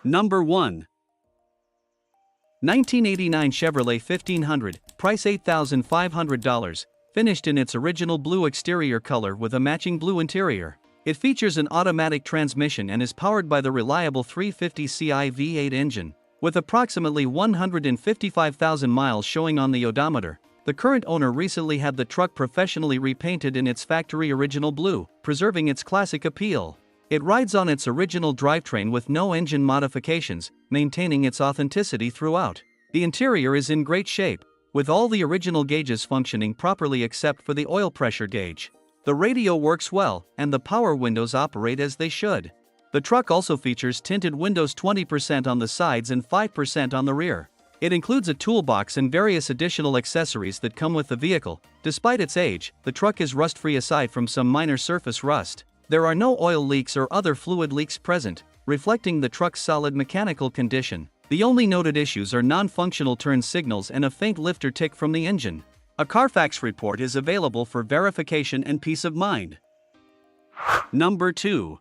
Number 1. 1989 Chevrolet 1500, price $8,500, finished in its original blue exterior color with a matching blue interior. It features an automatic transmission and is powered by the reliable 350ci V8 engine. With approximately 155,000 miles showing on the odometer, the current owner recently had the truck professionally repainted in its factory original blue, preserving its classic appeal. It rides on its original drivetrain with no engine modifications, maintaining its authenticity throughout. The interior is in great shape, with all the original gauges functioning properly except for the oil pressure gauge. The radio works well, and the power windows operate as they should. The truck also features tinted windows 20% on the sides and 5% on the rear. It includes a toolbox and various additional accessories that come with the vehicle. Despite its age, the truck is rust-free aside from some minor surface rust. There are no oil leaks or other fluid leaks present, reflecting the truck's solid mechanical condition. The only noted issues are non-functional turn signals and a faint lifter tick from the engine. A Carfax report is available for verification and peace of mind. Number 2.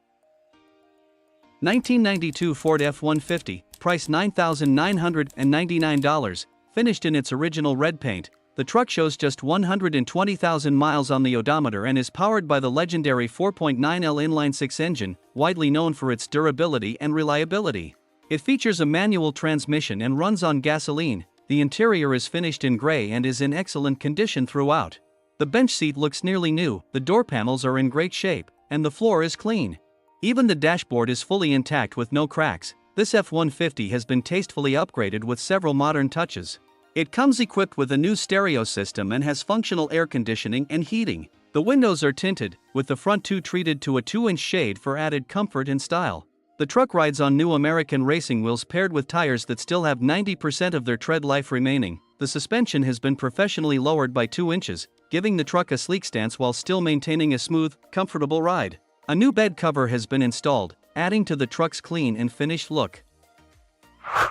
1992 Ford F250, price $9,999, finished in its original red paint. The truck shows just 120,000 miles on the odometer and is powered by the legendary 4.9L inline-six engine, widely known for its durability and reliability. It features a manual transmission and runs on gasoline. The interior is finished in gray and is in excellent condition throughout. The bench seat looks nearly new, the door panels are in great shape, and the floor is clean. Even the dashboard is fully intact with no cracks. This F-150 has been tastefully upgraded with several modern touches. It comes equipped with a new stereo system and has functional air conditioning and heating. The windows are tinted, with the front two treated to a 2-inch shade for added comfort and style. The truck rides on new American racing wheels paired with tires that still have 90% of their tread life remaining. The suspension has been professionally lowered by 2 inches, giving the truck a sleek stance while still maintaining a smooth, comfortable ride. A new bed cover has been installed, adding to the truck's clean and finished look.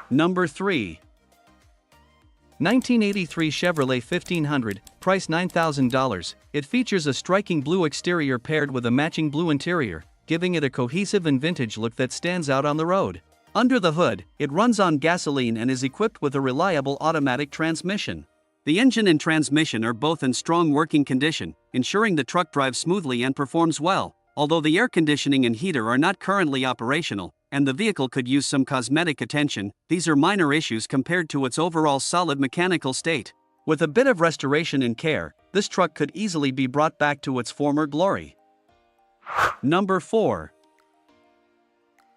Number 3. 1983 Chevrolet 1500, price $9,000. It features a striking blue exterior paired with a matching blue interior, giving it a cohesive and vintage look that stands out on the road. Under the hood, it runs on gasoline and is equipped with a reliable automatic transmission. The engine and transmission are both in strong working condition, ensuring the truck drives smoothly and performs well. Although the air conditioning and heater are not currently operational, and the vehicle could use some cosmetic attention, these are minor issues compared to its overall solid mechanical state. With a bit of restoration and care, this truck could easily be brought back to its former glory. Number 4.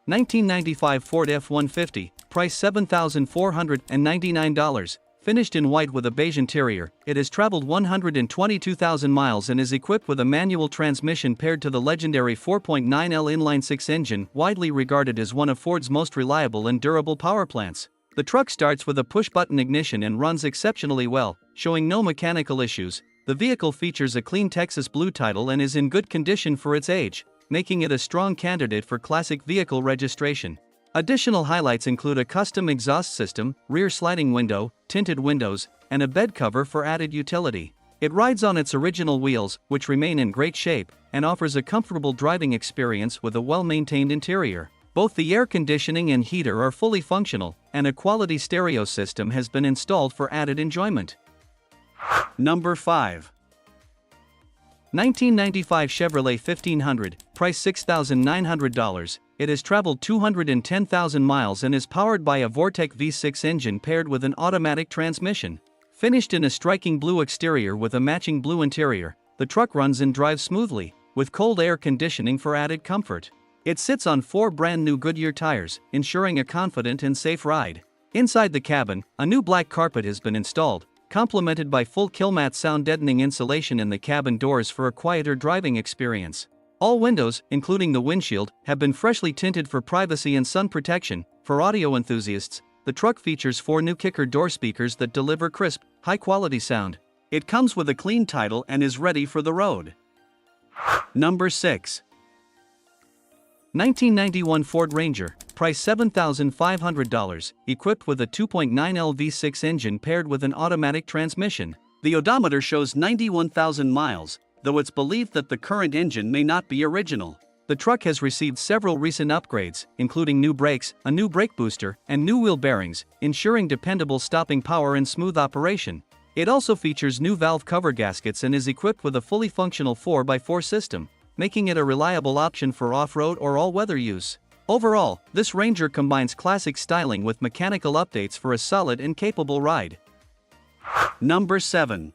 1995 Ford F-150, price $7,499, finished in white with a beige interior. It has traveled 122,000 miles and is equipped with a manual transmission paired to the legendary 4.9L inline-six engine, widely regarded as one of Ford's most reliable and durable power plants. The truck starts with a push-button ignition and runs exceptionally well, showing no mechanical issues. The vehicle features a clean Texas blue title and is in good condition for its age, making it a strong candidate for classic vehicle registration. Additional highlights include a custom exhaust system, rear sliding window, tinted windows, and a bed cover for added utility. It rides on its original wheels, which remain in great shape, and offers a comfortable driving experience with a well-maintained interior. Both the air conditioning and heater are fully functional, and a quality stereo system has been installed for added enjoyment. Number 5. 1995 Chevrolet 1500, price $6,900. It has traveled 210,000 miles and is powered by a Vortec V6 engine paired with an automatic transmission. Finished in a striking blue exterior with a matching blue interior, the truck runs and drives smoothly, with cold air conditioning for added comfort. It sits on 4 brand new Goodyear tires, ensuring a confident and safe ride. Inside the cabin, a new black carpet has been installed, complemented by full Killmat sound deadening insulation in the cabin doors for a quieter driving experience. All windows, including the windshield, have been freshly tinted for privacy and sun protection. For audio enthusiasts, the truck features 4 new kicker door speakers that deliver crisp, high-quality sound. It comes with a clean title and is ready for the road. Number 6. 1991 Ford Ranger, price $7,500, equipped with a 2.9L V6 engine paired with an automatic transmission. The odometer shows 91,000 miles, though it's believed that the current engine may not be original. The truck has received several recent upgrades, including new brakes, a new brake booster, and new wheel bearings, ensuring dependable stopping power and smooth operation. It also features new valve cover gaskets and is equipped with a fully functional 4x4 system, making it a reliable option for off-road or all-weather use. Overall, this Ranger combines classic styling with mechanical updates for a solid and capable ride. Number 7.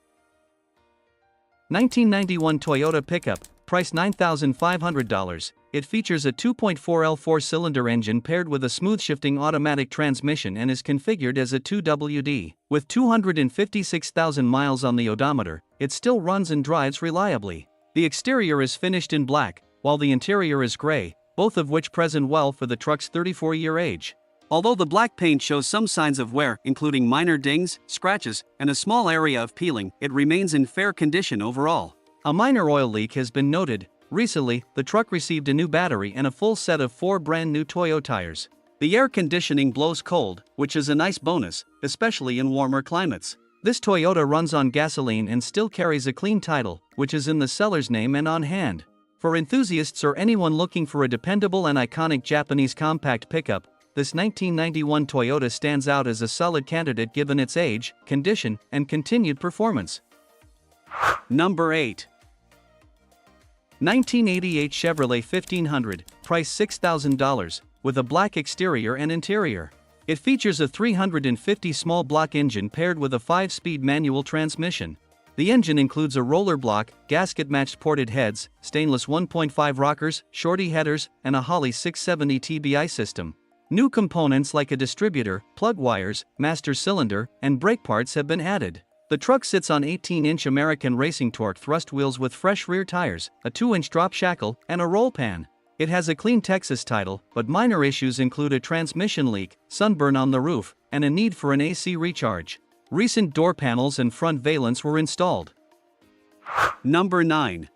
1991 Toyota pickup, price $9,500. It features a 2.4L 4-cylinder engine paired with a smooth-shifting automatic transmission and is configured as a 2WD. With 256,000 miles on the odometer, it still runs and drives reliably. The exterior is finished in black, while the interior is gray, both of which present well for the truck's 34-year age. Although the black paint shows some signs of wear, including minor dings, scratches, and a small area of peeling, it remains in fair condition overall. A minor oil leak has been noted. Recently, the truck received a new battery and a full set of 4 brand new Toyo tires. The air conditioning blows cold, which is a nice bonus, especially in warmer climates. This Toyota runs on gasoline and still carries a clean title, which is in the seller's name and on hand. For enthusiasts or anyone looking for a dependable and iconic Japanese compact pickup, this 1991 Toyota stands out as a solid candidate given its age, condition, and continued performance. Number 8. 1988 Chevrolet 1500, price $6,000, with a black exterior and interior. It features a 350 small block engine paired with a 5-speed manual transmission. The engine includes a roller block, gasket-matched ported heads, stainless 1.5 rockers, shorty headers, and a Holley 670 TBI system. New components like a distributor, plug wires, master cylinder, and brake parts have been added. The truck sits on 18-inch American Racing Torque thrust wheels with fresh rear tires, a 2-inch drop shackle, and a roll pan. It has a clean Texas title, but minor issues include a transmission leak, sunburn on the roof, and a need for an AC recharge. Recent door panels and front valance were installed. Number 9.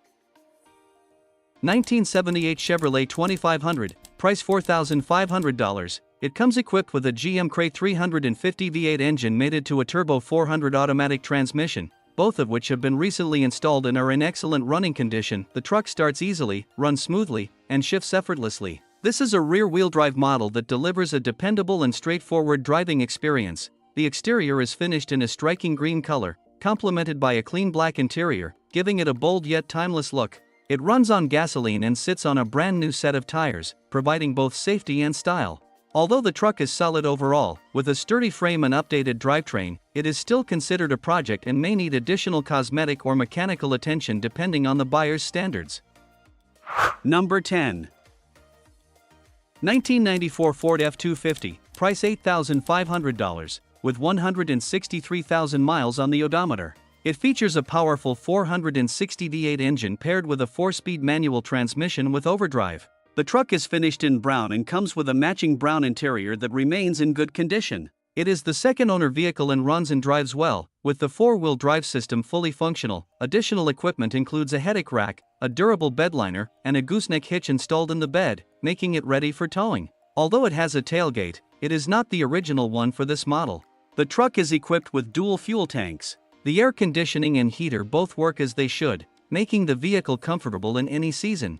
1978 Chevrolet 2500, price $4,500. It comes equipped with a GM Cray 350 V8 engine mated to a turbo 400 automatic transmission, both of which have been recently installed and are in excellent running condition. The truck starts easily, runs smoothly, and shifts effortlessly. This is a rear-wheel drive model that delivers a dependable and straightforward driving experience. The exterior is finished in a striking green color, complemented by a clean black interior, giving it a bold yet timeless look. It runs on gasoline and sits on a brand new set of tires, providing both safety and style. Although the truck is solid overall, with a sturdy frame and updated drivetrain, it is still considered a project and may need additional cosmetic or mechanical attention depending on the buyer's standards. Number 10. 1994 Ford F250, price $8,500. With 163,000 miles on the odometer. It features a powerful 460 V8 engine paired with a 4-speed manual transmission with overdrive. The truck is finished in brown and comes with a matching brown interior that remains in good condition. It is the second-owner vehicle and runs and drives well, with the 4-wheel drive system fully functional. Additional equipment includes a headache rack, a durable bedliner, and a gooseneck hitch installed in the bed, making it ready for towing. Although it has a tailgate, it is not the original one for this model. The truck is equipped with dual fuel tanks. The air conditioning and heater both work as they should, making the vehicle comfortable in any season.